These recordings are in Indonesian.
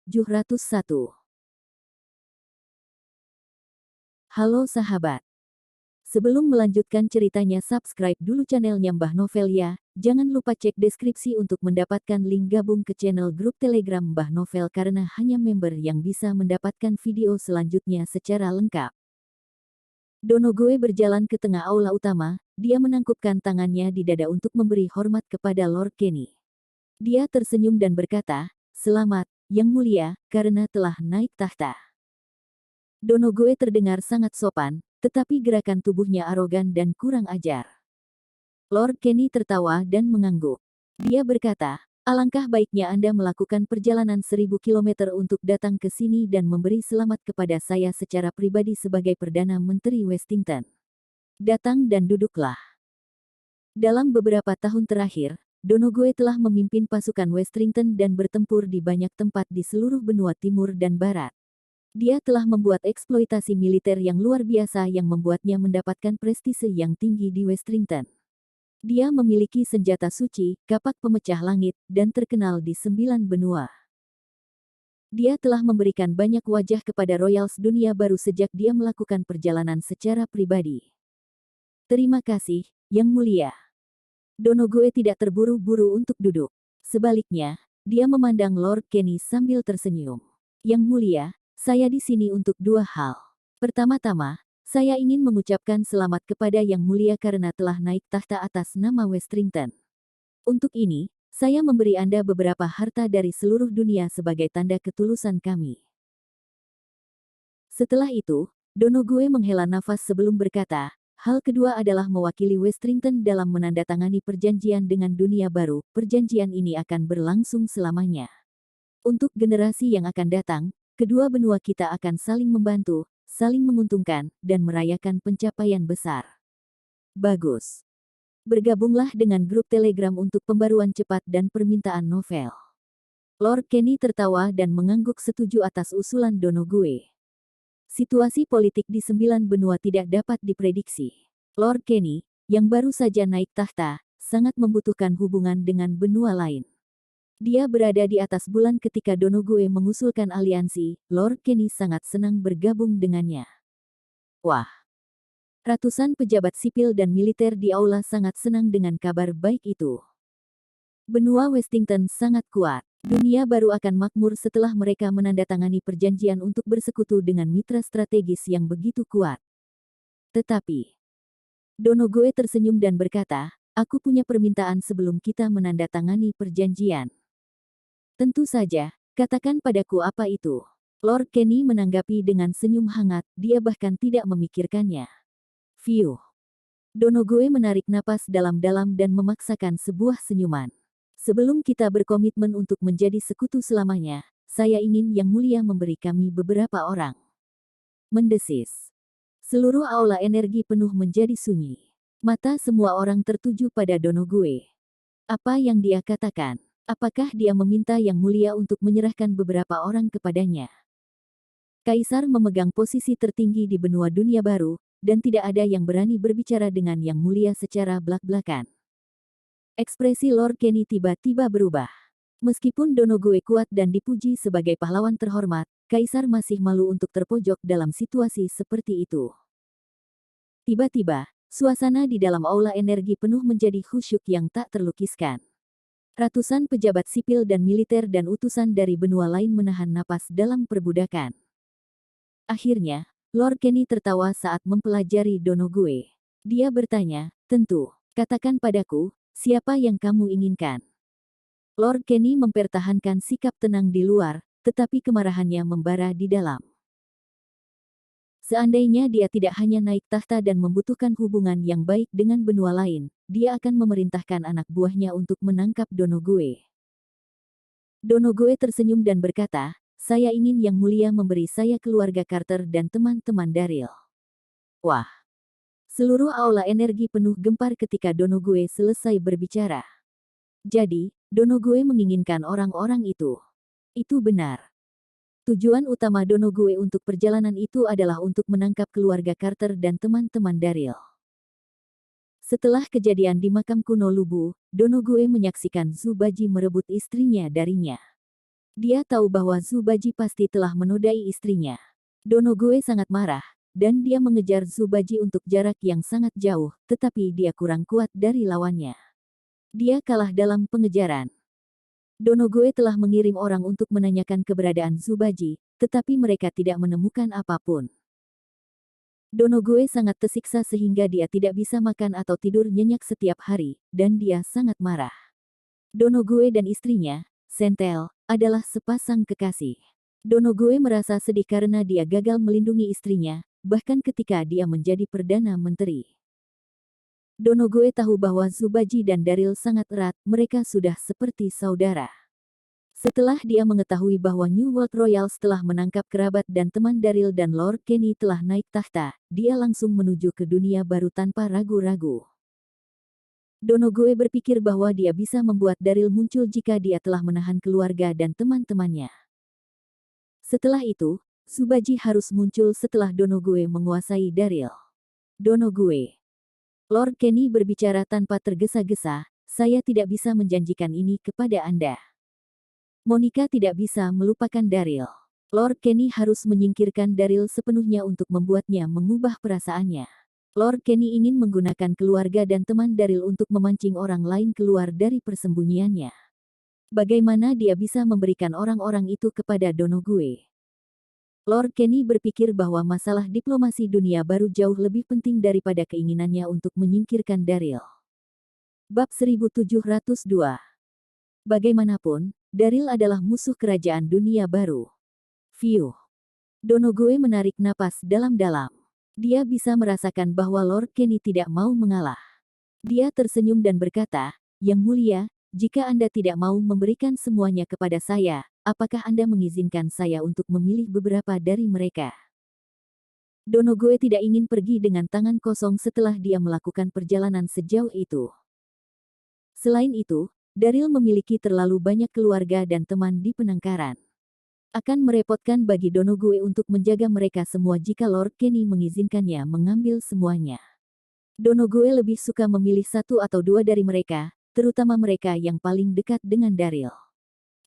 701. Halo sahabat. Sebelum melanjutkan ceritanya, subscribe dulu channelnya Mbah Novel ya. Jangan lupa cek deskripsi untuk mendapatkan link gabung ke channel grup Telegram Mbah Novel karena hanya member yang bisa mendapatkan video selanjutnya secara lengkap. Donogue berjalan ke tengah aula utama, dia menangkupkan tangannya di dada untuk memberi hormat kepada Lord Kenny. Dia tersenyum dan berkata, "Selamat, Yang Mulia, karena telah naik tahta." Donogue terdengar sangat sopan, tetapi gerakan tubuhnya arogan dan kurang ajar. Lord Kenny tertawa dan mengangguk. Dia berkata, "Alangkah baiknya Anda melakukan perjalanan 1000 kilometer untuk datang ke sini dan memberi selamat kepada saya secara pribadi sebagai Perdana Menteri Westington. Datang dan duduklah." Dalam beberapa tahun terakhir, Donogue telah memimpin pasukan Westington dan bertempur di banyak tempat di seluruh benua timur dan barat. Dia telah membuat eksploitasi militer yang luar biasa yang membuatnya mendapatkan prestise yang tinggi di Westington. Dia memiliki senjata suci, kapak pemecah langit, dan terkenal di 9 benua. Dia telah memberikan banyak wajah kepada Royals dunia baru sejak dia melakukan perjalanan secara pribadi. Terima kasih, Yang Mulia. Donogue tidak terburu-buru untuk duduk. Sebaliknya, dia memandang Lord Kenny sambil tersenyum. Yang Mulia, saya di sini untuk dua hal. Pertama-tama, saya ingin mengucapkan selamat kepada Yang Mulia karena telah naik tahta atas nama Westington. Untuk ini, saya memberi Anda beberapa harta dari seluruh dunia sebagai tanda ketulusan kami. Setelah itu, Donogue menghela nafas sebelum berkata, "Hal kedua adalah mewakili Westington dalam menandatangani perjanjian dengan dunia baru. Perjanjian ini akan berlangsung selamanya. Untuk generasi yang akan datang, kedua benua kita akan saling membantu, saling menguntungkan, dan merayakan pencapaian besar." Bagus. Bergabunglah dengan grup Telegram untuk pembaruan cepat dan permintaan novel. Lord Kenny tertawa dan mengangguk setuju atas usulan Donogue. Situasi politik di 9 benua tidak dapat diprediksi. Lord Kenny, yang baru saja naik tahta, sangat membutuhkan hubungan dengan benua lain. Dia berada di atas bulan ketika Donogue mengusulkan aliansi. Lord Kenny sangat senang bergabung dengannya. Wah! Ratusan pejabat sipil dan militer di aula sangat senang dengan kabar baik itu. Benua Westington sangat kuat. Dunia baru akan makmur setelah mereka menandatangani perjanjian untuk bersekutu dengan mitra strategis yang begitu kuat. Tetapi, Donogue tersenyum dan berkata, "Aku punya permintaan sebelum kita menandatangani perjanjian." "Tentu saja, katakan padaku apa itu." Lord Kenny menanggapi dengan senyum hangat, dia bahkan tidak memikirkannya. Fiuh. Donogue menarik napas dalam-dalam dan memaksakan sebuah senyuman. "Sebelum kita berkomitmen untuk menjadi sekutu selamanya, saya ingin Yang Mulia memberi kami beberapa orang." Mendesis. Seluruh aula energi penuh menjadi sunyi. Mata semua orang tertuju pada Donogue. Apa yang dia katakan? Apakah dia meminta Yang Mulia untuk menyerahkan beberapa orang kepadanya? Kaisar memegang posisi tertinggi di benua dunia baru, dan tidak ada yang berani berbicara dengan Yang Mulia secara blak-blakan. Ekspresi Lord Kenny tiba-tiba berubah. Meskipun Donogue kuat dan dipuji sebagai pahlawan terhormat, Kaisar masih malu untuk terpojok dalam situasi seperti itu. Tiba-tiba, suasana di dalam aula energi penuh menjadi khusyuk yang tak terlukiskan. Ratusan pejabat sipil dan militer dan utusan dari benua lain menahan napas dalam perbudakan. Akhirnya, Lord Kenny tertawa saat mempelajari Donogue. Dia bertanya, "Tentu, katakan padaku, siapa yang kamu inginkan?" Lord Kenny mempertahankan sikap tenang di luar, tetapi kemarahannya membara di dalam. Seandainya dia tidak hanya naik tahta dan membutuhkan hubungan yang baik dengan benua lain, dia akan memerintahkan anak buahnya untuk menangkap Donogue. Donogue tersenyum dan berkata, "Saya ingin Yang Mulia memberi saya keluarga Carter dan teman-teman Daryl." Wah! Seluruh aula energi penuh gempar ketika Donogue selesai berbicara. Jadi, Donogue menginginkan orang-orang itu. Itu benar. Tujuan utama Donogue untuk perjalanan itu adalah untuk menangkap keluarga Carter dan teman-teman Daryl. Setelah kejadian di makam kuno Lubu, Donogue menyaksikan Zubaji merebut istrinya darinya. Dia tahu bahwa Zubaji pasti telah menodai istrinya. Donogue sangat marah, dan dia mengejar Zubaji untuk jarak yang sangat jauh, tetapi dia kurang kuat dari lawannya. Dia kalah dalam pengejaran. Donogue telah mengirim orang untuk menanyakan keberadaan Zubaji, tetapi mereka tidak menemukan apapun. Donogue sangat tersiksa sehingga dia tidak bisa makan atau tidur nyenyak setiap hari, dan dia sangat marah. Donogue dan istrinya, Sentel, adalah sepasang kekasih. Donogue merasa sedih karena dia gagal melindungi istrinya, bahkan ketika dia menjadi Perdana Menteri. Donogue tahu bahwa Zubaji dan Daryl sangat erat, mereka sudah seperti saudara. Setelah dia mengetahui bahwa New World Royals telah menangkap kerabat dan teman Daryl dan Lord Kenny telah naik tahta, dia langsung menuju ke dunia baru tanpa ragu-ragu. Donogue berpikir bahwa dia bisa membuat Daryl muncul jika dia telah menahan keluarga dan teman-temannya. Setelah itu, Zubaji harus muncul setelah Donogue menguasai Daryl. Donogue. Lord Kenny berbicara tanpa tergesa-gesa, saya tidak bisa menjanjikan ini kepada Anda. Monica tidak bisa melupakan Daryl. Lord Kenny harus menyingkirkan Daryl sepenuhnya untuk membuatnya mengubah perasaannya. Lord Kenny ingin menggunakan keluarga dan teman Daryl untuk memancing orang lain keluar dari persembunyiannya. Bagaimana dia bisa memberikan orang-orang itu kepada Donogue? Lord Kenny berpikir bahwa masalah diplomasi dunia baru jauh lebih penting daripada keinginannya untuk menyingkirkan Daryl. Bab 1702. Bagaimanapun, Daryl adalah musuh kerajaan dunia baru. Fiuh. Donogue menarik napas dalam-dalam. Dia bisa merasakan bahwa Lord Kenny tidak mau mengalah. Dia tersenyum dan berkata, "Yang mulia, jika Anda tidak mau memberikan semuanya kepada saya, apakah Anda mengizinkan saya untuk memilih beberapa dari mereka?" Donogue tidak ingin pergi dengan tangan kosong setelah dia melakukan perjalanan sejauh itu. Selain itu, Daryl memiliki terlalu banyak keluarga dan teman di penangkaran. Akan merepotkan bagi Donogue untuk menjaga mereka semua jika Lord Kenny mengizinkannya mengambil semuanya. Donogue lebih suka memilih satu atau dua dari mereka, terutama mereka yang paling dekat dengan Daryl.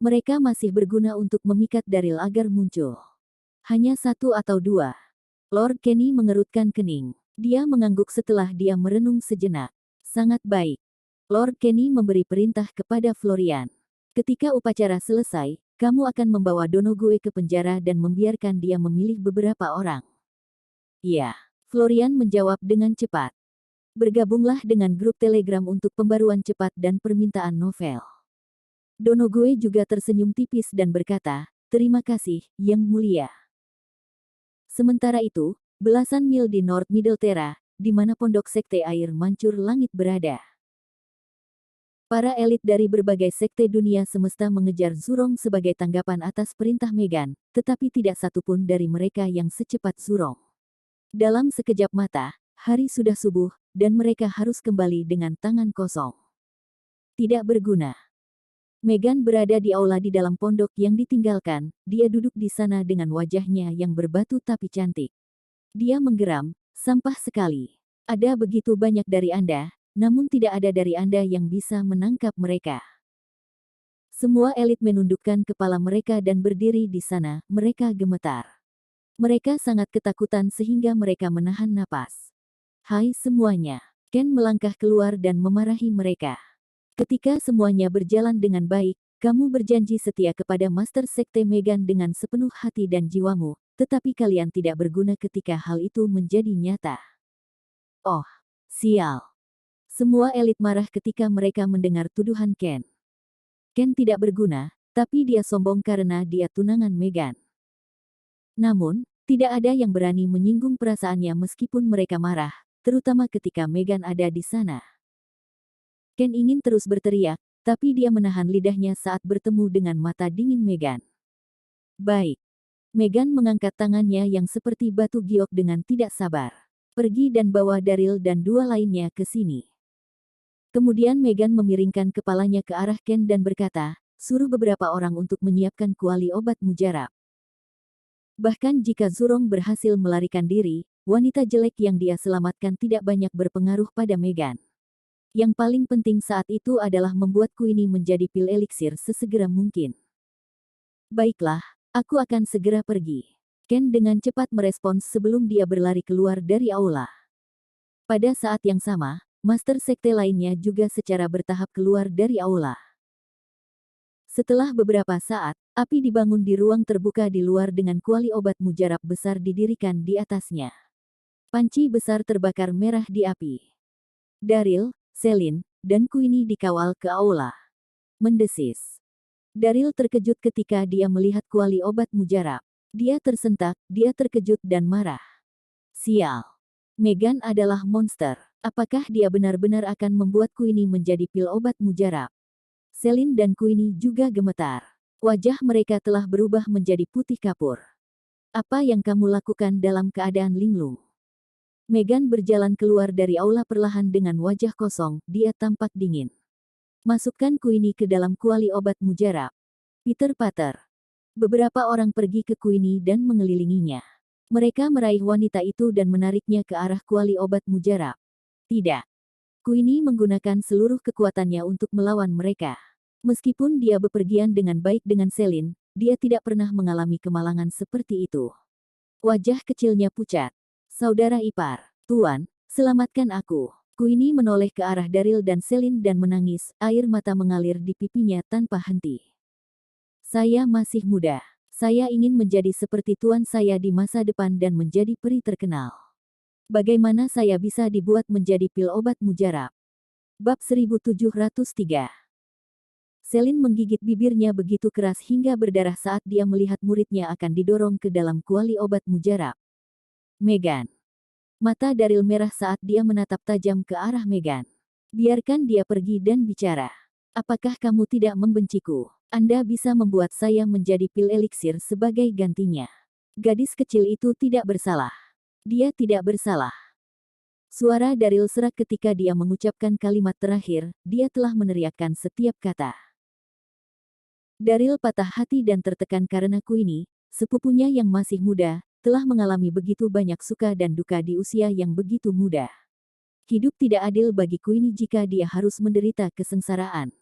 Mereka masih berguna untuk memikat Daryl agar muncul. Hanya satu atau dua. Lord Kenny mengerutkan kening. Dia mengangguk setelah dia merenung sejenak. Sangat baik. Lord Kenny memberi perintah kepada Florian. Ketika upacara selesai, kamu akan membawa Donogue ke penjara dan membiarkan dia memilih beberapa orang. Iya. Florian menjawab dengan cepat. Bergabunglah dengan grup Telegram untuk pembaruan cepat dan permintaan novel. Donogue juga tersenyum tipis dan berkata, "Terima kasih, Yang Mulia." Sementara itu, belasan mil di North Middletera, di mana pondok sekte air mancur langit berada. Para elit dari berbagai sekte dunia semesta mengejar Zurong sebagai tanggapan atas perintah Meghan, tetapi tidak satupun dari mereka yang secepat Zurong. Dalam sekejap mata, hari sudah subuh, dan mereka harus kembali dengan tangan kosong. Tidak berguna. Meghan berada di aula di dalam pondok yang ditinggalkan, dia duduk di sana dengan wajahnya yang berbatu tapi cantik. Dia menggeram, sampah sekali. Ada begitu banyak dari Anda, namun tidak ada dari Anda yang bisa menangkap mereka. Semua elit menundukkan kepala mereka dan berdiri di sana, mereka gemetar. Mereka sangat ketakutan sehingga mereka menahan napas. Hai semuanya. Ken melangkah keluar dan memarahi mereka. Ketika semuanya berjalan dengan baik, kamu berjanji setia kepada Master Sekte Meghan dengan sepenuh hati dan jiwamu, tetapi kalian tidak berguna ketika hal itu menjadi nyata. Oh, sial. Semua elit marah ketika mereka mendengar tuduhan Ken. Ken tidak berguna, tapi dia sombong karena dia tunangan Meghan. Namun, tidak ada yang berani menyinggung perasaannya meskipun mereka marah, terutama ketika Meghan ada di sana. Ken ingin terus berteriak, tapi dia menahan lidahnya saat bertemu dengan mata dingin Meghan. Baik. Meghan mengangkat tangannya yang seperti batu giok dengan tidak sabar. Pergi dan bawa Daryl dan dua lainnya ke sini. Kemudian Meghan memiringkan kepalanya ke arah Ken dan berkata, suruh beberapa orang untuk menyiapkan kuali obat mujarab. Bahkan jika Zurong berhasil melarikan diri, wanita jelek yang dia selamatkan tidak banyak berpengaruh pada Meghan. Yang paling penting saat itu adalah membuat Queenie menjadi pil eliksir sesegera mungkin. Baiklah, aku akan segera pergi. Ken dengan cepat merespons sebelum dia berlari keluar dari aula. Pada saat yang sama, Master Sekte lainnya juga secara bertahap keluar dari aula. Setelah beberapa saat, api dibangun di ruang terbuka di luar dengan kuali obat mujarab besar didirikan di atasnya. Panci besar terbakar merah di api. Daryl, Selin, dan Queenie dikawal ke aula. Mendesis. Daryl terkejut ketika dia melihat kuali obat mujarab. Dia tersentak, dia terkejut dan marah. Sial. Megan adalah monster. Apakah dia benar-benar akan membuat Queenie menjadi pil obat mujarab? Selin dan Queenie juga gemetar. Wajah mereka telah berubah menjadi putih kapur. Apa yang kamu lakukan dalam keadaan linglung? Megan berjalan keluar dari aula perlahan dengan wajah kosong, dia tampak dingin. Masukkan Queenie ke dalam kuali obat mujarab. Peter Pater. Beberapa orang pergi ke Queenie dan mengelilinginya. Mereka meraih wanita itu dan menariknya ke arah kuali obat mujarab. Tidak. Queenie menggunakan seluruh kekuatannya untuk melawan mereka. Meskipun dia bepergian dengan baik dengan Selin, dia tidak pernah mengalami kemalangan seperti itu. Wajah kecilnya pucat. Saudara ipar, Tuan, selamatkan aku. Queenie menoleh ke arah Daryl dan Selin dan menangis, air mata mengalir di pipinya tanpa henti. Saya masih muda. Saya ingin menjadi seperti tuan saya di masa depan dan menjadi peri terkenal. Bagaimana saya bisa dibuat menjadi pil obat mujarab? Bab 1703. Selin menggigit bibirnya begitu keras hingga berdarah saat dia melihat muridnya akan didorong ke dalam kuali obat mujarab. Megan. Mata Daryl merah saat dia menatap tajam ke arah Megan. Biarkan dia pergi dan bicara. Apakah kamu tidak membenciku? Anda bisa membuat saya menjadi pil eliksir sebagai gantinya. Gadis kecil itu tidak bersalah. Dia tidak bersalah. Suara Daryl serak ketika dia mengucapkan kalimat terakhir, dia telah meneriakkan setiap kata. Daryl patah hati dan tertekan karena Queenie, sepupunya yang masih muda, telah mengalami begitu banyak suka dan duka di usia yang begitu muda. Hidup tidak adil bagi Queenie jika dia harus menderita kesengsaraan.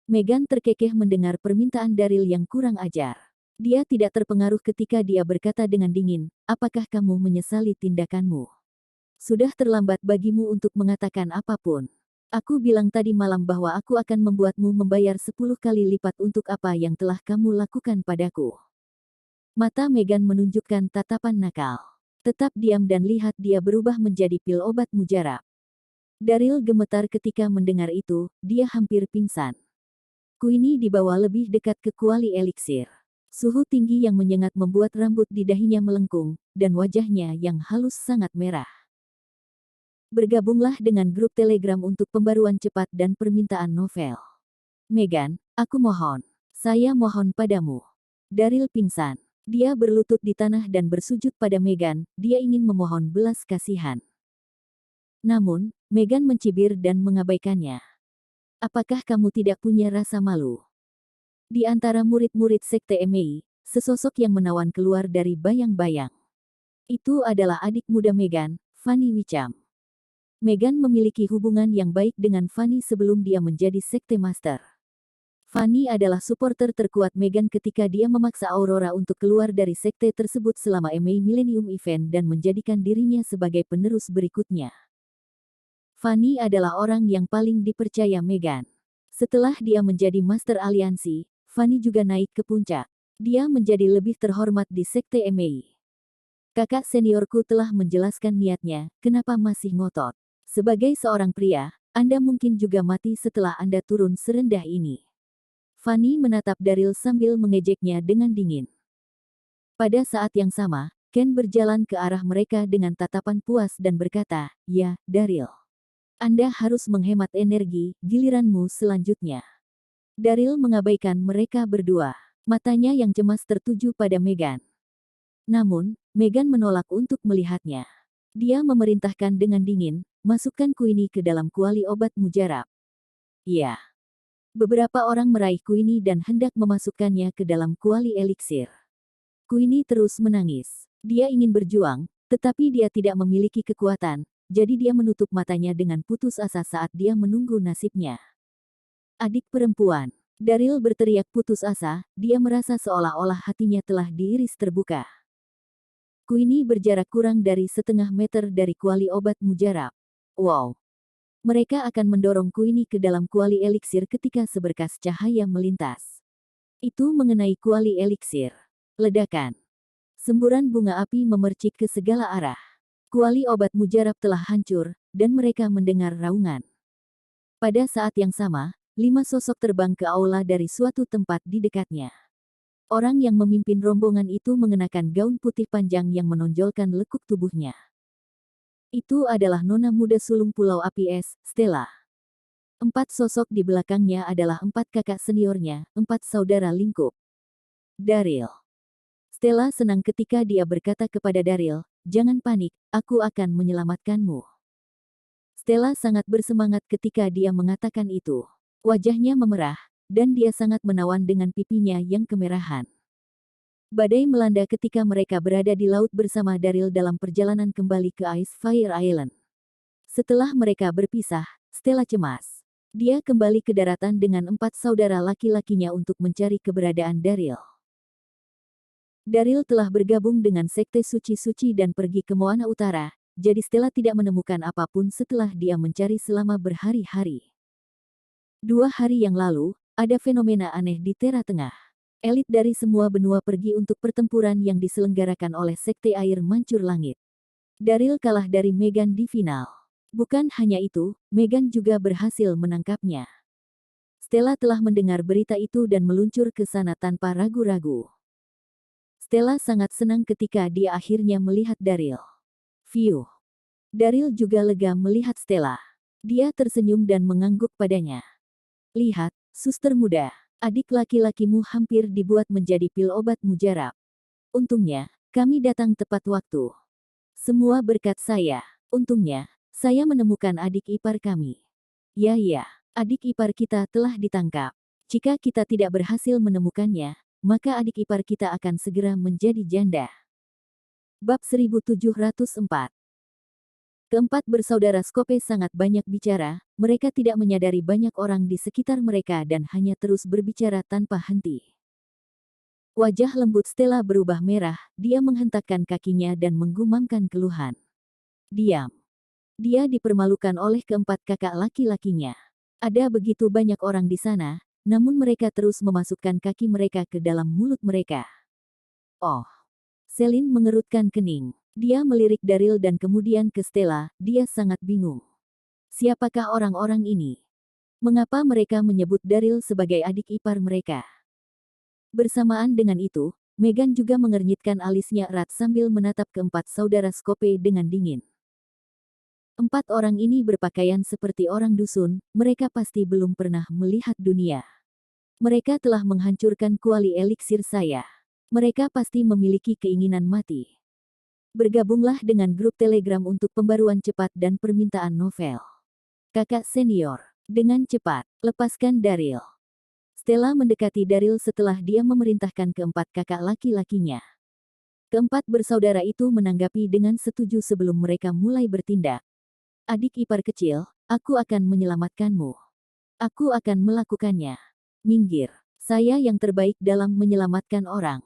Megan terkekeh mendengar permintaan Daryl yang kurang ajar. Dia tidak terpengaruh ketika dia berkata dengan dingin, apakah kamu menyesali tindakanmu? Sudah terlambat bagimu untuk mengatakan apapun. Aku bilang tadi malam bahwa aku akan membuatmu membayar 10 kali lipat untuk apa yang telah kamu lakukan padaku. Mata Megan menunjukkan tatapan nakal. Tetap diam dan lihat dia berubah menjadi pil obat mujarab. Daryl gemetar ketika mendengar itu, dia hampir pingsan. Queenie dibawa lebih dekat ke kuali eliksir. Suhu tinggi yang menyengat membuat rambut di dahinya melengkung, dan wajahnya yang halus sangat merah. Bergabunglah dengan grup Telegram untuk pembaruan cepat dan permintaan novel. Megan, aku mohon. Saya mohon padamu. Daryl pingsan. Dia berlutut di tanah dan bersujud pada Megan, dia ingin memohon belas kasihan. Namun, Megan mencibir dan mengabaikannya. Apakah kamu tidak punya rasa malu? Di antara murid-murid Sekte Emei, sesosok yang menawan keluar dari bayang-bayang. Itu adalah adik muda Megan, Fanny Wicham. Megan memiliki hubungan yang baik dengan Fanny sebelum dia menjadi Sekte Master. Fanny adalah supporter terkuat Megan ketika dia memaksa Aurora untuk keluar dari sekte tersebut selama Emei Millennium Event dan menjadikan dirinya sebagai penerus berikutnya. Fanny adalah orang yang paling dipercaya Megan. Setelah dia menjadi Master Aliansi, Fanny juga naik ke puncak. Dia menjadi lebih terhormat di Sekte Emei. Kakak seniorku telah menjelaskan niatnya, kenapa masih ngotot? Sebagai seorang pria, Anda mungkin juga mati setelah Anda turun serendah ini. Fanny menatap Daryl sambil mengejeknya dengan dingin. Pada saat yang sama, Ken berjalan ke arah mereka dengan tatapan puas dan berkata, ya, Daryl. Anda harus menghemat energi, giliranmu selanjutnya. Daryl mengabaikan mereka berdua. Matanya yang cemas tertuju pada Megan. Namun, Megan menolak untuk melihatnya. Dia memerintahkan dengan dingin, masukkan Queenie ke dalam kuali obat mujarab. Iya. Beberapa orang meraih Queenie dan hendak memasukkannya ke dalam kuali eliksir. Queenie terus menangis. Dia ingin berjuang, tetapi dia tidak memiliki kekuatan, jadi dia menutup matanya dengan putus asa saat dia menunggu nasibnya. Adik perempuan. Daryl berteriak putus asa, dia merasa seolah-olah hatinya telah diiris terbuka. Queenie berjarak kurang dari setengah meter dari kuali obat mujarab. Wow! Mereka akan mendorong Queenie ke dalam kuali eliksir ketika seberkas cahaya melintas. Itu mengenai kuali eliksir. Ledakan. Semburan bunga api memercik ke segala arah. Kuali obat mujarab telah hancur, dan mereka mendengar raungan. Pada saat yang sama, 5 sosok terbang ke aula dari suatu tempat di dekatnya. Orang yang memimpin rombongan itu mengenakan gaun putih panjang yang menonjolkan lekuk tubuhnya. Itu adalah nona muda sulung Pulau Api Es, Stella. 4 sosok di belakangnya adalah 4 kakak seniornya, 4 saudara lingkup. Daryl. Stella senang ketika dia berkata kepada Daryl, "Jangan panik, aku akan menyelamatkanmu." Stella sangat bersemangat ketika dia mengatakan itu. Wajahnya memerah, dan dia sangat menawan dengan pipinya yang kemerahan. Badai melanda ketika mereka berada di laut bersama Daryl dalam perjalanan kembali ke Ice Fire Island. Setelah mereka berpisah, Stella cemas. Dia kembali ke daratan dengan 4 saudara laki-lakinya untuk mencari keberadaan Daryl. Daryl telah bergabung dengan Sekte Suci-Suci dan pergi ke Moana Utara, jadi Stella tidak menemukan apapun setelah dia mencari selama berhari-hari. 2 hari yang lalu, ada fenomena aneh di Tera Tengah. Elit dari semua benua pergi untuk pertempuran yang diselenggarakan oleh Sekte Air Mancur Langit. Daryl kalah dari Megan di final. Bukan hanya itu, Megan juga berhasil menangkapnya. Stella telah mendengar berita itu dan meluncur ke sana tanpa ragu-ragu. Stella sangat senang ketika dia akhirnya melihat Daryl. Fiuh. Daryl juga lega melihat Stella. Dia tersenyum dan mengangguk padanya. "Lihat, suster muda, adik laki-lakimu hampir dibuat menjadi pil obat mujarab. Untungnya, kami datang tepat waktu. Semua berkat saya. Untungnya, saya menemukan adik ipar kami." "Ya, adik ipar kita telah ditangkap. Jika kita tidak berhasil menemukannya, maka adik ipar kita akan segera menjadi janda." Bab 1704. Keempat bersaudara Skope sangat banyak bicara, mereka tidak menyadari banyak orang di sekitar mereka dan hanya terus berbicara tanpa henti. Wajah lembut Stella berubah merah, dia menghentakkan kakinya dan menggumamkan keluhan. Diam. Dia dipermalukan oleh keempat kakak laki-lakinya. Ada begitu banyak orang di sana, namun mereka terus memasukkan kaki mereka ke dalam mulut mereka. Oh. Celine mengerutkan kening. Dia melirik Daryl dan kemudian ke Stella, dia sangat bingung. Siapakah orang-orang ini? Mengapa mereka menyebut Daryl sebagai adik ipar mereka? Bersamaan dengan itu, Megan juga mengernyitkan alisnya erat sambil menatap keempat saudara Skope dengan dingin. 4 orang ini berpakaian seperti orang dusun, mereka pasti belum pernah melihat dunia. Mereka telah menghancurkan kuali eliksir saya. Mereka pasti memiliki keinginan mati. Bergabunglah dengan grup Telegram untuk pembaruan cepat dan permintaan novel. Kakak senior, dengan cepat, lepaskan Daryl. Stella mendekati Daryl setelah dia memerintahkan keempat kakak laki-lakinya. Keempat bersaudara itu menanggapi dengan setuju sebelum mereka mulai bertindak. "Adik ipar kecil, aku akan menyelamatkanmu. Aku akan melakukannya. Minggir, saya yang terbaik dalam menyelamatkan orang.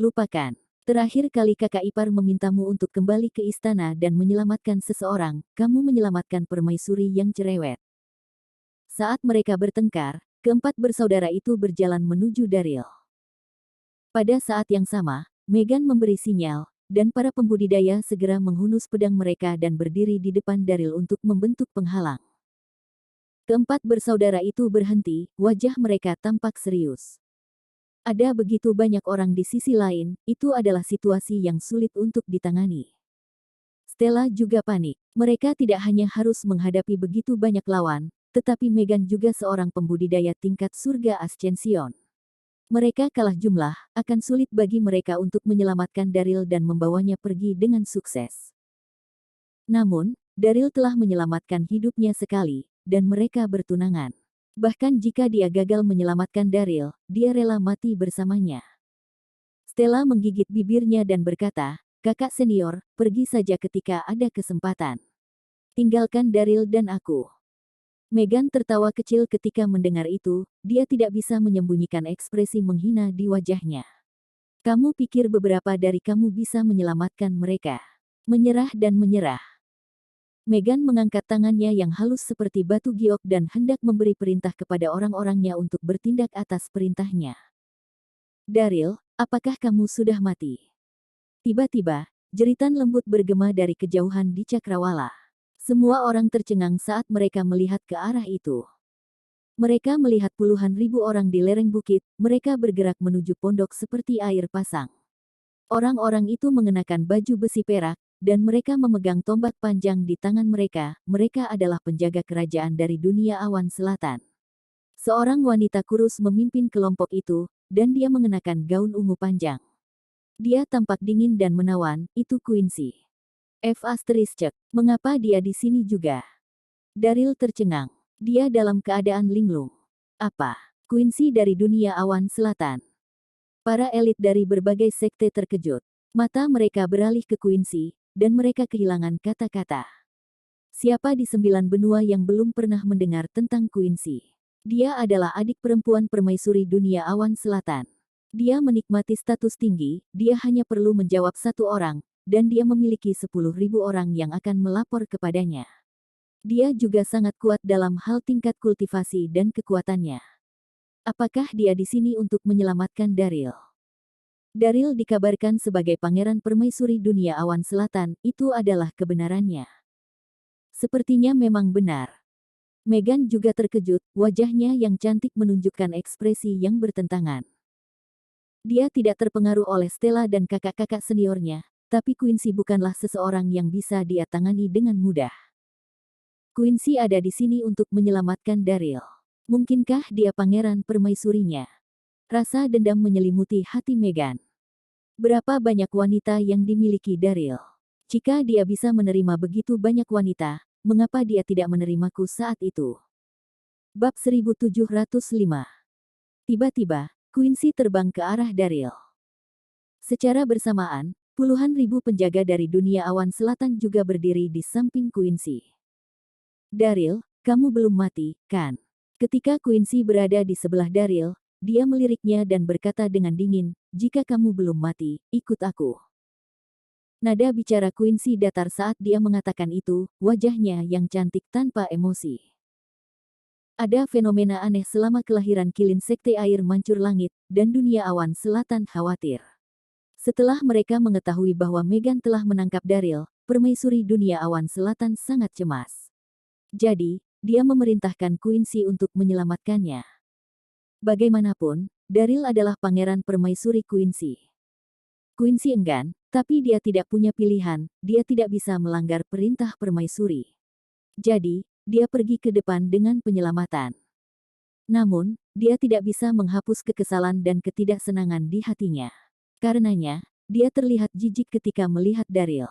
Lupakan. Terakhir kali kakak ipar memintamu untuk kembali ke istana dan menyelamatkan seseorang, kamu menyelamatkan permaisuri yang cerewet." Saat mereka bertengkar, keempat bersaudara itu berjalan menuju Daryl. Pada saat yang sama, Megan memberi sinyal, dan para pembudidaya segera menghunus pedang mereka dan berdiri di depan Daryl untuk membentuk penghalang. Keempat bersaudara itu berhenti, wajah mereka tampak serius. Ada begitu banyak orang di sisi lain, itu adalah situasi yang sulit untuk ditangani. Stella juga panik. Mereka tidak hanya harus menghadapi begitu banyak lawan, tetapi Megan juga seorang pembudidaya tingkat surga Ascension. Mereka kalah jumlah, akan sulit bagi mereka untuk menyelamatkan Daryl dan membawanya pergi dengan sukses. Namun, Daryl telah menyelamatkan hidupnya sekali, dan mereka bertunangan. Bahkan jika dia gagal menyelamatkan Daryl, dia rela mati bersamanya. Stella menggigit bibirnya dan berkata, "Kakak senior, pergi saja ketika ada kesempatan. Tinggalkan Daryl dan aku." Megan tertawa kecil ketika mendengar itu, dia tidak bisa menyembunyikan ekspresi menghina di wajahnya. Kamu pikir beberapa dari kamu bisa menyelamatkan mereka? Menyerah dan menyerah. Megan mengangkat tangannya yang halus seperti batu giok dan hendak memberi perintah kepada orang-orangnya untuk bertindak atas perintahnya. Daryl, apakah kamu sudah mati? Tiba-tiba, jeritan lembut bergema dari kejauhan di cakrawala. Semua orang tercengang saat mereka melihat ke arah itu. Mereka melihat puluhan ribu orang di lereng bukit, mereka bergerak menuju pondok seperti air pasang. Orang-orang itu mengenakan baju besi perak, dan mereka memegang tombak panjang di tangan mereka. Mereka adalah penjaga kerajaan dari dunia awan selatan. Seorang wanita kurus memimpin kelompok itu, dan dia mengenakan gaun ungu panjang. Dia tampak dingin dan menawan, itu Quincy. Mengapa dia di sini juga? Daryl tercengang. Dia dalam keadaan linglung. Apa? Quincy dari dunia awan selatan. Para elit dari berbagai sekte terkejut. Mata mereka beralih ke Quincy, dan mereka kehilangan kata-kata. Siapa di 9 benua yang belum pernah mendengar tentang Quincy? Dia adalah adik perempuan permaisuri dunia awan selatan. Dia menikmati status tinggi, dia hanya perlu menjawab satu orang, dan dia memiliki 10.000 orang yang akan melapor kepadanya. Dia juga sangat kuat dalam hal tingkat kultivasi dan kekuatannya. Apakah dia di sini untuk menyelamatkan Daryl? Daryl dikabarkan sebagai pangeran permaisuri dunia awan selatan, itu adalah kebenarannya. Sepertinya memang benar. Megan juga terkejut, wajahnya yang cantik menunjukkan ekspresi yang bertentangan. Dia tidak terpengaruh oleh Stella dan kakak-kakak seniornya, tapi Quincy bukanlah seseorang yang bisa dia tangani dengan mudah. Quincy ada di sini untuk menyelamatkan Daryl. Mungkinkah dia pangeran permaisurinya? Rasa dendam menyelimuti hati Megan. Berapa banyak wanita yang dimiliki Daryl? Jika dia bisa menerima begitu banyak wanita, mengapa dia tidak menerimaku saat itu? Bab 1705. Tiba-tiba, Quincy terbang ke arah Daryl. Secara bersamaan, puluhan ribu penjaga dari dunia awan selatan juga berdiri di samping Quincy. Daryl, kamu belum mati, kan? Ketika Quincy berada di sebelah Daryl, dia meliriknya dan berkata dengan dingin, jika kamu belum mati, ikut aku. Nada bicara Quincy datar saat dia mengatakan itu, wajahnya yang cantik tanpa emosi. Ada fenomena aneh selama kelahiran kilin sekte air mancur langit, dan dunia awan selatan khawatir. Setelah mereka mengetahui bahwa Megan telah menangkap Daryl, permaisuri dunia awan selatan sangat cemas. Jadi, dia memerintahkan Quincy untuk menyelamatkannya. Bagaimanapun, Daryl adalah pangeran permaisuri Quincy. Quincy enggan, tapi dia tidak punya pilihan, dia tidak bisa melanggar perintah permaisuri. Jadi, dia pergi ke depan dengan penyelamatan. Namun, dia tidak bisa menghapus kekesalan dan ketidaksenangan di hatinya. Karenanya, dia terlihat jijik ketika melihat Daryl.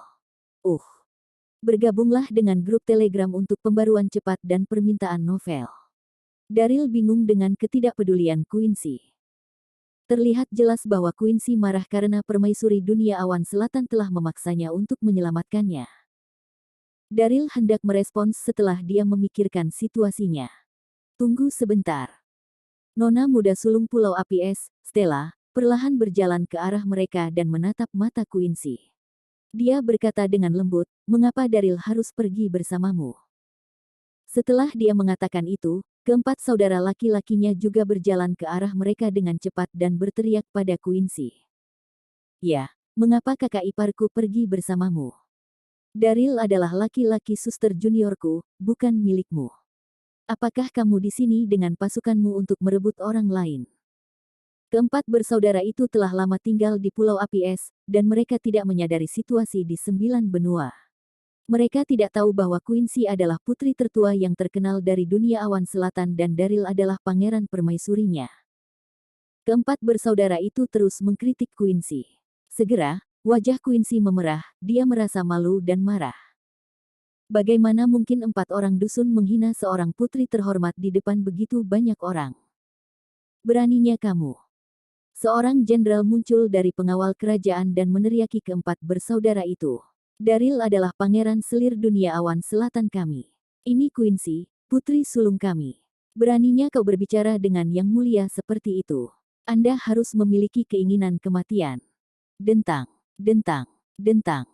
Bergabunglah dengan grup Telegram untuk pembaruan cepat dan permintaan novel. Daryl bingung dengan ketidakpedulian Quincy. Terlihat jelas bahwa Quincy marah karena permaisuri dunia awan selatan telah memaksanya untuk menyelamatkannya. Daryl hendak merespons setelah dia memikirkan situasinya. Tunggu sebentar. Nona muda sulung Pulau Api Es, Stella, perlahan berjalan ke arah mereka dan menatap mata Quincy. Dia berkata dengan lembut, mengapa Daryl harus pergi bersamamu? Setelah dia mengatakan itu, keempat saudara laki-lakinya juga berjalan ke arah mereka dengan cepat dan berteriak pada Quincy. Ya, mengapa kakak iparku pergi bersamamu? Daryl adalah laki-laki suster juniorku, bukan milikmu. Apakah kamu di sini dengan pasukanmu untuk merebut orang lain? Keempat bersaudara itu telah lama tinggal di Pulau Api Es, dan mereka tidak menyadari situasi di 9 benua. Mereka tidak tahu bahwa Quincy adalah putri tertua yang terkenal dari dunia awan selatan dan Daryl adalah pangeran permaisurinya. Keempat bersaudara itu terus mengkritik Quincy. Segera, wajah Quincy memerah, dia merasa malu dan marah. Bagaimana mungkin 4 orang dusun menghina seorang putri terhormat di depan begitu banyak orang? Beraninya kamu. Seorang jenderal muncul dari pengawal kerajaan dan meneriaki keempat bersaudara itu. Daryl adalah pangeran selir dunia awan selatan kami. Ini Quincy, putri sulung kami. Beraninya kau berbicara dengan yang mulia seperti itu. Anda harus memiliki keinginan kematian. Dentang, dentang, dentang.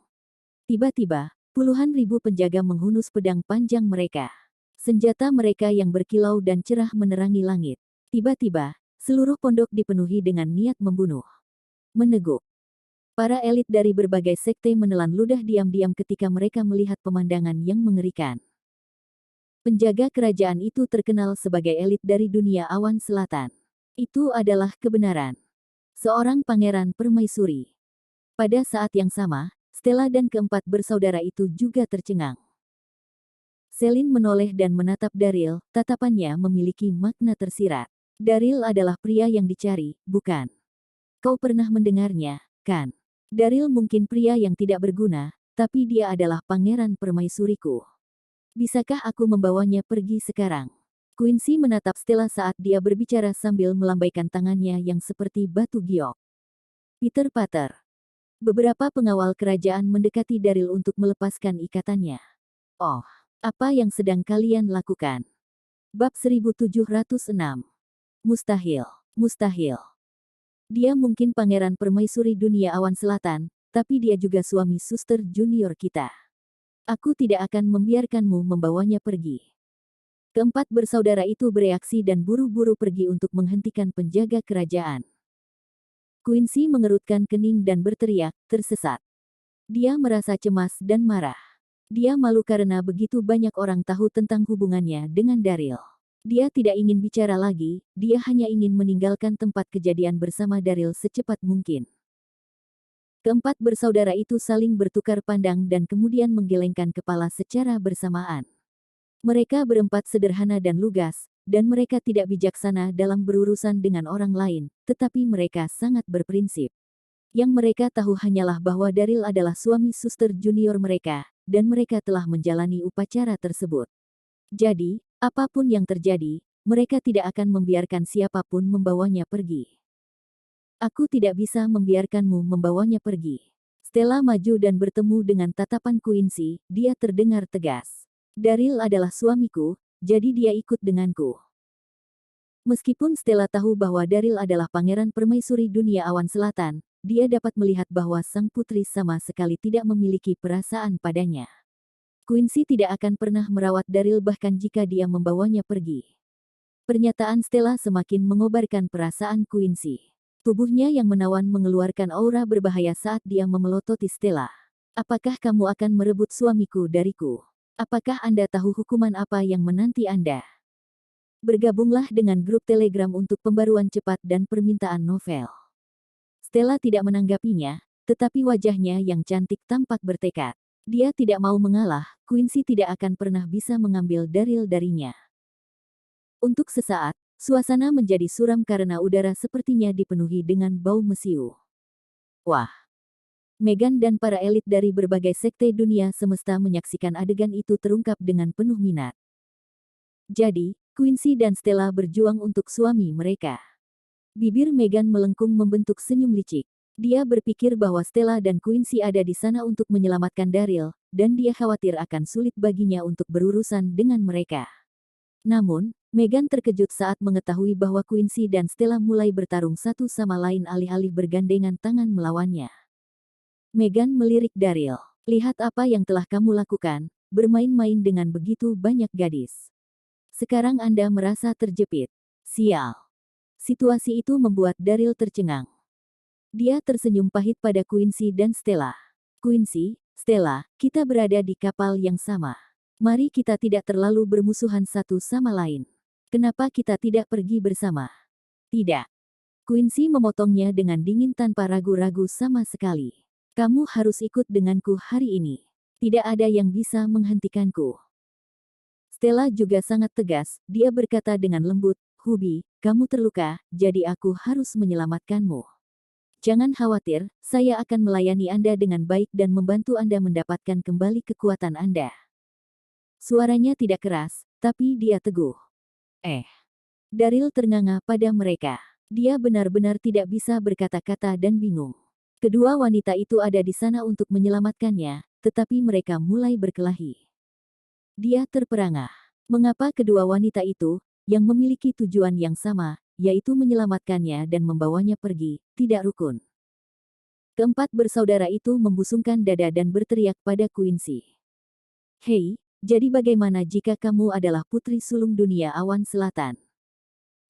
Tiba-tiba, puluhan ribu penjaga menghunus pedang panjang mereka. Senjata mereka yang berkilau dan cerah menerangi langit. Tiba-tiba, seluruh pondok dipenuhi dengan niat membunuh. Meneguk. Para elit dari berbagai sekte menelan ludah diam-diam ketika mereka melihat pemandangan yang mengerikan. Penjaga kerajaan itu terkenal sebagai elit dari dunia awan selatan. Itu adalah kebenaran. Seorang pangeran permaisuri. Pada saat yang sama, Stella dan keempat bersaudara itu juga tercengang. Celine menoleh dan menatap Daryl, tatapannya memiliki makna tersirat. Daryl adalah pria yang dicari, bukan? Kau pernah mendengarnya, kan? Daryl mungkin pria yang tidak berguna, tapi dia adalah pangeran permaisuriku. Bisakah aku membawanya pergi sekarang? Quincy menatap Stella saat dia berbicara sambil melambaikan tangannya yang seperti batu giok. Peter Pater. Beberapa pengawal kerajaan mendekati Daryl untuk melepaskan ikatannya. Oh, apa yang sedang kalian lakukan? Bab 1706. Mustahil, mustahil. Dia mungkin pangeran permaisuri dunia awan selatan, tapi dia juga suami suster junior kita. Aku tidak akan membiarkanmu membawanya pergi. Keempat bersaudara itu bereaksi dan buru-buru pergi untuk menghentikan penjaga kerajaan. Quincy mengerutkan kening dan berteriak, tersesat. Dia merasa cemas dan marah. Dia malu karena begitu banyak orang tahu tentang hubungannya dengan Daryl. Dia tidak ingin bicara lagi, dia hanya ingin meninggalkan tempat kejadian bersama Daryl secepat mungkin. Keempat bersaudara itu saling bertukar pandang dan kemudian menggelengkan kepala secara bersamaan. Mereka berempat sederhana dan lugas, dan mereka tidak bijaksana dalam berurusan dengan orang lain, tetapi mereka sangat berprinsip. Yang mereka tahu hanyalah bahwa Daryl adalah suami suster junior mereka, dan mereka telah menjalani upacara tersebut. Jadi, apapun yang terjadi, mereka tidak akan membiarkan siapapun membawanya pergi. Aku tidak bisa membiarkanmu membawanya pergi. Stella maju dan bertemu dengan tatapan Quincy, dia terdengar tegas. Daryl adalah suamiku, jadi dia ikut denganku. Meskipun Stella tahu bahwa Daryl adalah pangeran permaisuri dunia awan selatan, dia dapat melihat bahwa sang putri sama sekali tidak memiliki perasaan padanya. Quincy tidak akan pernah merawat Daryl bahkan jika dia membawanya pergi. Pernyataan Stella semakin mengobarkan perasaan Quincy. Tubuhnya yang menawan mengeluarkan aura berbahaya saat dia memelototi Stella. Apakah kamu akan merebut suamiku dariku? Apakah Anda tahu hukuman apa yang menanti Anda? Bergabunglah dengan grup Telegram untuk pembaruan cepat dan permintaan novel. Stella tidak menanggapinya, tetapi wajahnya yang cantik tampak bertekad. Dia tidak mau mengalah, Quincy tidak akan pernah bisa mengambil Daryl darinya. Untuk sesaat, suasana menjadi suram karena udara sepertinya dipenuhi dengan bau mesiu. Wah! Meghan dan para elit dari berbagai sekte dunia semesta menyaksikan adegan itu terungkap dengan penuh minat. Jadi, Quincy dan Stella berjuang untuk suami mereka. Bibir Meghan melengkung membentuk senyum licik. Dia berpikir bahwa Stella dan Quincy ada di sana untuk menyelamatkan Daryl, dan dia khawatir akan sulit baginya untuk berurusan dengan mereka. Namun, Meghan terkejut saat mengetahui bahwa Quincy dan Stella mulai bertarung satu sama lain alih-alih bergandengan tangan melawannya. Meghan melirik Daryl. Lihat apa yang telah kamu lakukan, bermain-main dengan begitu banyak gadis. Sekarang Anda merasa terjepit. Sial. Situasi itu membuat Daryl tercengang. Dia tersenyum pahit pada Quincy dan Stella. Quincy, Stella, kita berada di kapal yang sama. Mari kita tidak terlalu bermusuhan satu sama lain. Kenapa kita tidak pergi bersama? Tidak. Quincy memotongnya dengan dingin tanpa ragu-ragu sama sekali. Kamu harus ikut denganku hari ini. Tidak ada yang bisa menghentikanku. Stella juga sangat tegas, dia berkata dengan lembut, Hubi, kamu terluka, jadi aku harus menyelamatkanmu. Jangan khawatir, saya akan melayani Anda dengan baik dan membantu Anda mendapatkan kembali kekuatan Anda. Suaranya tidak keras, tapi dia teguh. Daryl ternganga pada mereka. Dia benar-benar tidak bisa berkata-kata dan bingung. Kedua wanita itu ada di sana untuk menyelamatkannya, tetapi mereka mulai berkelahi. Dia terperangah. Mengapa kedua wanita itu, yang memiliki tujuan yang sama, yaitu menyelamatkannya dan membawanya pergi, tidak rukun? Keempat bersaudara itu membusungkan dada dan berteriak pada Quincy. Hei, jadi bagaimana jika kamu adalah putri sulung dunia awan selatan?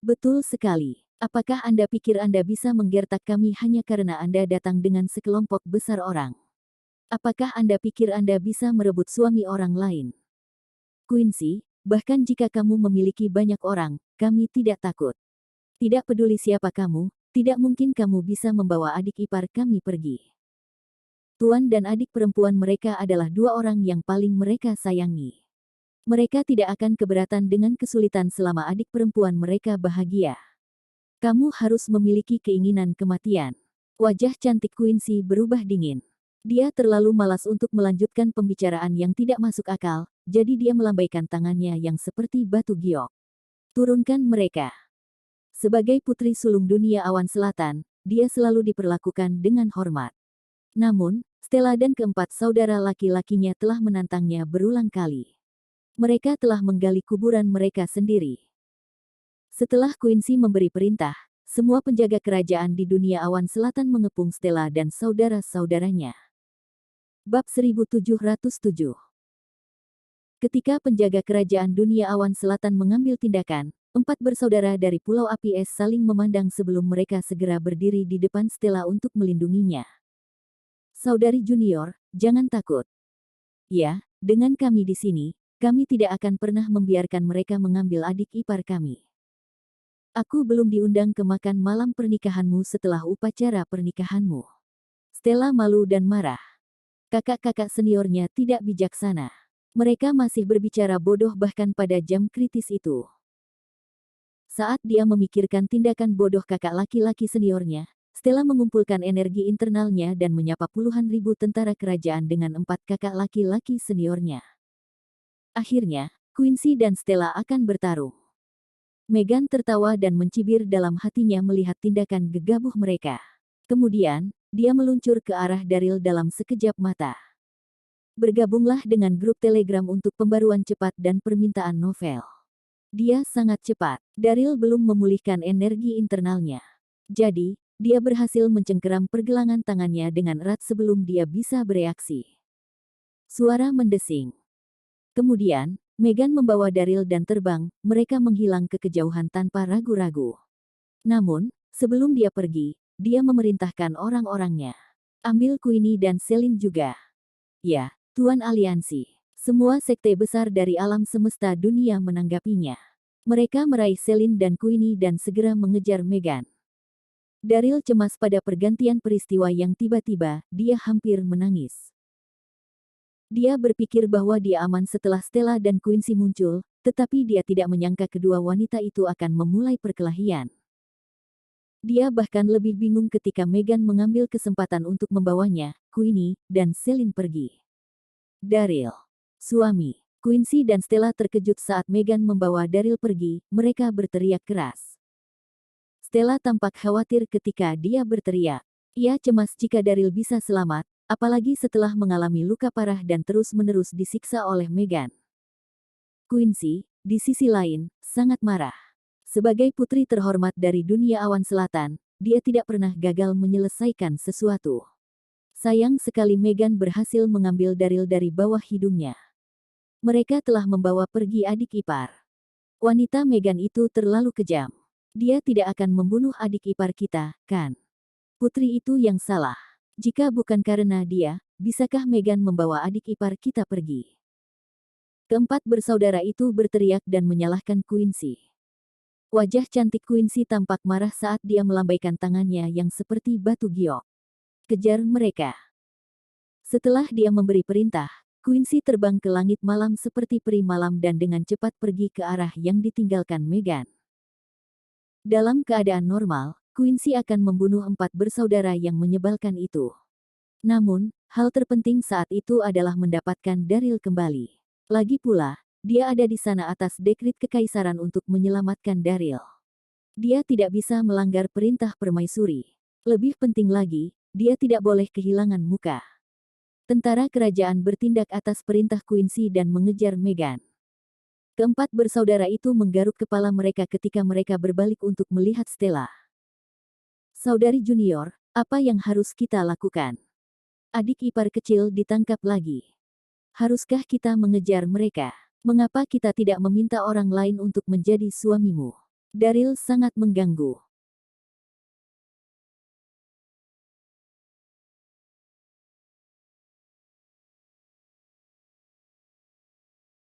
Betul sekali. Apakah Anda pikir Anda bisa menggertak kami hanya karena Anda datang dengan sekelompok besar orang? Apakah Anda pikir Anda bisa merebut suami orang lain? Quincy, bahkan jika kamu memiliki banyak orang, kami tidak takut. Tidak peduli siapa kamu, tidak mungkin kamu bisa membawa adik ipar kami pergi. Tuan dan adik perempuan mereka adalah dua orang yang paling mereka sayangi. Mereka tidak akan keberatan dengan kesulitan selama adik perempuan mereka bahagia. Kamu harus memiliki keinginan kematian. Wajah cantik Quincy berubah dingin. Dia terlalu malas untuk melanjutkan pembicaraan yang tidak masuk akal, jadi dia melambaikan tangannya yang seperti batu giok. Turunkan mereka. Sebagai putri sulung dunia awan selatan, dia selalu diperlakukan dengan hormat. Namun, Stella dan keempat saudara laki-lakinya telah menantangnya berulang kali. Mereka telah menggali kuburan mereka sendiri. Setelah Quincy memberi perintah, semua penjaga kerajaan di dunia awan selatan mengepung Stella dan saudara-saudaranya. Bab 1707. Ketika penjaga kerajaan dunia awan selatan mengambil tindakan, empat bersaudara dari Pulau Api Es saling memandang sebelum mereka segera berdiri di depan Stella untuk melindunginya. Saudari junior, jangan takut. Ya, dengan kami di sini, kami tidak akan pernah membiarkan mereka mengambil adik ipar kami. Aku belum diundang ke makan malam pernikahanmu setelah upacara pernikahanmu. Stella malu dan marah. Kakak-kakak seniornya tidak bijaksana. Mereka masih berbicara bodoh bahkan pada jam kritis itu. Saat dia memikirkan tindakan bodoh kakak laki-laki seniornya, Stella mengumpulkan energi internalnya dan menyapa puluhan ribu tentara kerajaan dengan empat kakak laki-laki seniornya. Akhirnya, Quincy dan Stella akan bertarung. Meghan tertawa dan mencibir dalam hatinya melihat tindakan gegabah mereka. Kemudian, dia meluncur ke arah Daryl dalam sekejap mata. Bergabunglah dengan grup Telegram untuk pembaruan cepat dan permintaan novel. Dia sangat cepat. Daryl belum memulihkan energi internalnya. Jadi, dia berhasil mencengkeram pergelangan tangannya dengan erat sebelum dia bisa bereaksi. Suara mendesing. Kemudian, Meghan membawa Daryl dan terbang, mereka menghilang ke kejauhan tanpa ragu-ragu. Namun, sebelum dia pergi, dia memerintahkan orang-orangnya. Ambil Queenie dan Celine juga. Ya, Tuan Aliansi. Semua sekte besar dari alam semesta dunia menanggapinya. Mereka meraih Celine dan Queenie dan segera mengejar Meghan. Daryl cemas pada pergantian peristiwa yang tiba-tiba, dia hampir menangis. Dia berpikir bahwa dia aman setelah Stella dan Quincy muncul, tetapi dia tidak menyangka kedua wanita itu akan memulai perkelahian. Dia bahkan lebih bingung ketika Meghan mengambil kesempatan untuk membawanya, Queenie, dan Celine pergi. Daryl. Suami. Quincy dan Stella terkejut saat Meghan membawa Daryl pergi, mereka berteriak keras. Stella tampak khawatir ketika dia berteriak. Ia cemas jika Daryl bisa selamat, apalagi setelah mengalami luka parah dan terus-menerus disiksa oleh Meghan. Quincy, di sisi lain, sangat marah. Sebagai putri terhormat dari dunia awan selatan, dia tidak pernah gagal menyelesaikan sesuatu. Sayang sekali Meghan berhasil mengambil Daryl dari bawah hidungnya. Mereka telah membawa pergi adik ipar. Wanita Meghan itu terlalu kejam. Dia tidak akan membunuh adik ipar kita, kan? Putri itu yang salah. Jika bukan karena dia, bisakah Meghan membawa adik ipar kita pergi? Keempat bersaudara itu berteriak dan menyalahkan Quincy. Wajah cantik Quincy tampak marah saat dia melambaikan tangannya yang seperti batu giok. Kejar mereka. Setelah dia memberi perintah, Quincy terbang ke langit malam seperti peri malam dan dengan cepat pergi ke arah yang ditinggalkan Meghan. Dalam keadaan normal, Quincy akan membunuh empat bersaudara yang menyebalkan itu. Namun, hal terpenting saat itu adalah mendapatkan Daryl kembali. Lagi pula, dia ada di sana atas dekrit kekaisaran untuk menyelamatkan Daryl. Dia tidak bisa melanggar perintah permaisuri. Lebih penting lagi, dia tidak boleh kehilangan muka. Tentara kerajaan bertindak atas perintah Quincy dan mengejar Meghan. Keempat bersaudara itu menggaruk kepala mereka ketika mereka berbalik untuk melihat Stella. Saudari junior, apa yang harus kita lakukan? Adik ipar kecil ditangkap lagi. Haruskah kita mengejar mereka? Mengapa kita tidak meminta orang lain untuk menjadi suamimu? Daryl sangat mengganggu.